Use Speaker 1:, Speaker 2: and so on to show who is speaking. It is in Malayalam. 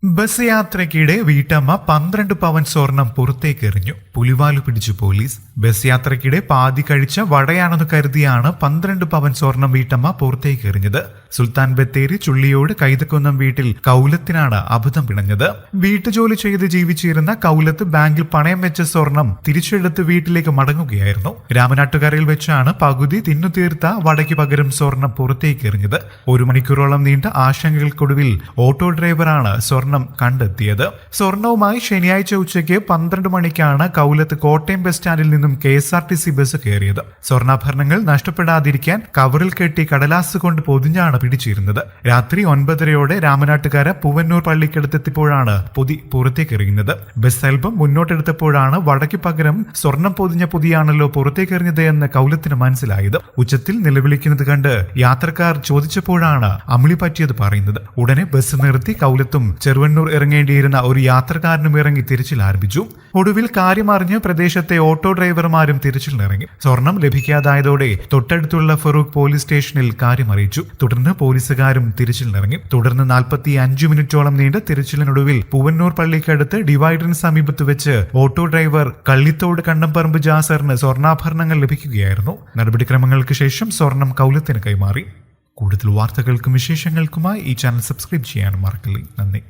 Speaker 1: ബസ് യാത്രയ്ക്കിടെ വീട്ടമ്മ 12 പവൻ സ്വർണം പുറത്തേക്ക് എറിഞ്ഞു. പുലിവാലു പിടിച്ചു പോലീസ്. ബസ് യാത്രയ്ക്കിടെ പാതി കഴിച്ച വടയാണെന്ന് കരുതിയാണ് 12 പവൻ സ്വർണം വീട്ടമ്മ പുറത്തേക്ക് എറിഞ്ഞത്. സുൽത്താൻ ബത്തേരി ചുള്ളിയോട് കൈതക്കുന്നം വീട്ടിൽ കൗലത്തിനാണ് അബദ്ധം പിണഞ്ഞത്. വീട്ടുജോലി ചെയ്ത് ജീവിച്ചിരുന്ന കൗലത്ത് ബാങ്കിൽ പണയം വെച്ച സ്വർണം തിരിച്ചെടുത്ത് വീട്ടിലേക്ക് മടങ്ങുകയായിരുന്നു. രാമനാട്ടുകരയിൽ വെച്ചാണ് പകുതി തിന്നുതീർത്ത വടയ്ക്ക് പകരം സ്വർണം പുറത്തേക്ക് എറിഞ്ഞത്. 1 മണിക്കൂറോളം നീണ്ട ആശങ്കകൾക്കൊടുവിൽ ഓട്ടോ ഡ്രൈവറാണ് സ്വർണം കണ്ടെത്തിയത്. സ്വർണവുമായി ശനിയാഴ്ച ഉച്ചയ്ക്ക് 12 മണിക്കാണ് കൗലത്ത് കോട്ടയം ബസ് സ്റ്റാൻഡിൽ നിന്നും KSRTC ബസ് കയറിയത്. സ്വർണ്ണാഭരണങ്ങൾ നഷ്ടപ്പെടാതിരിക്കാൻ കവറിൽ കെട്ടി കടലാസ് കൊണ്ട് പൊതിഞ്ഞാണ് പിടിച്ചിരുന്നത്. രാത്രി 9:30 രാമനാട്ടുകാര പൂവന്നൂർ പള്ളിക്കടുത്തെത്തിയപ്പോഴാണ് പൊതി പുറത്തേക്ക് എറിയുന്നത്. ബസ് അല്പം മുന്നോട്ടെടുത്തപ്പോഴാണ് വടക്ക് പകരം സ്വർണം പൊതിഞ്ഞ പൊതിയാണല്ലോ പുറത്തേക്ക് എറിഞ്ഞത് എന്ന് കൗലത്തിന് മനസ്സിലായത്. ഉച്ചത്തിൽ നിലവിളിക്കുന്നത് കണ്ട് യാത്രക്കാർ ചോദിച്ചപ്പോഴാണ് അമിളി പറ്റിയത് പറയുന്നത്. ഉടനെ ബസ് നിർത്തി കൗലത്തും ചെറുവണ്ണൂർ ഇറങ്ങേണ്ടിയിരുന്ന ഒരു യാത്രക്കാരനും ഇറങ്ങി തിരച്ചിൽ ആരംഭിച്ചു. ഒടുവിൽ കാര്യമറിഞ്ഞ് പ്രദേശത്തെ ഓട്ടോ ഡ്രൈവർമാരും തിരച്ചിലിനിറങ്ങി. സ്വർണം ലഭിക്കാതായതോടെ തൊട്ടടുത്തുള്ള ഫറൂഖ് പോലീസ് സ്റ്റേഷനിൽ കാര്യമറിയിച്ചു. തുടർന്ന് പോലീസുകാരും തിരച്ചിലിനിറങ്ങി. തുടർന്ന് 45 മിനിറ്റോളം നീണ്ട തിരച്ചിലിനൊടുവിൽ പൂവന്നൂർ പള്ളിക്കടുത്ത് ഡിവൈഡറിന് സമീപത്ത് വെച്ച് ഓട്ടോ ഡ്രൈവർ കള്ളിത്തോട് കണ്ണംപറമ്പ് ജാസറിന് സ്വർണ്ണാഭരണങ്ങൾ ലഭിക്കുകയായിരുന്നു. നടപടിക്രമങ്ങൾക്ക് ശേഷം സ്വർണം കൗലത്തിന് കൈമാറി. കൂടുതൽ വാർത്തകൾക്കും വിശേഷങ്ങൾക്കുമായി ഈ ചാനൽ സബ്സ്ക്രൈബ് ചെയ്യാനും മറക്കല്ലേ. നന്ദി.